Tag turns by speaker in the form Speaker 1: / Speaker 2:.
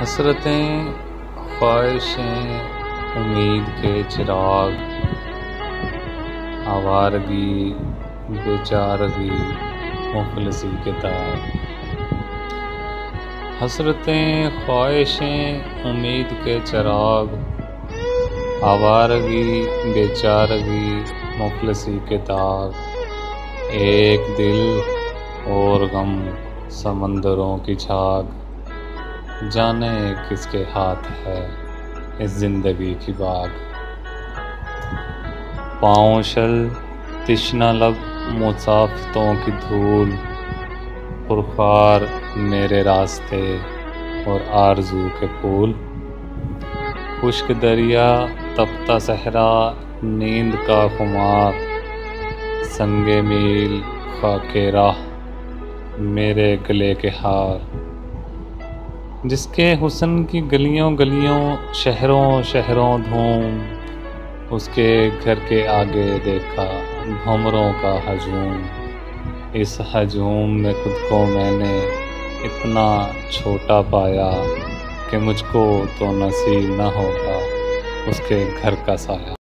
Speaker 1: हसरतें, ख्वाहिशें, उम्मीद के चिराग, आवारगी, बेचारगी, मुफलिसी के दाग। हसरतें, ख्वाहिशें, उम्मीद के चिराग, आवारगी, बेचारगी, मुफलिसी के दाग। एक दिल और गम, समंदरों की झाग, जाने किसके हाथ है इस जिंदगी की बाग। पाँव शल, तिश्ना लब, मुसाफतों की धूल, पुरखार मेरे रास्ते और आरज़ू के फूल। खुश्क दरिया, तपता सहरा, नींद का खुमार, संगे मील, खाके राह, मेरे गले के हार। जिसके हुस्न की गलियों गलियों, शहरों शहरों धूम, उसके घर के आगे देखा भंवरों का हजूम। इस हजूम में खुद को मैंने इतना छोटा पाया कि मुझको तो नसीब न होगा उसके घर का साया।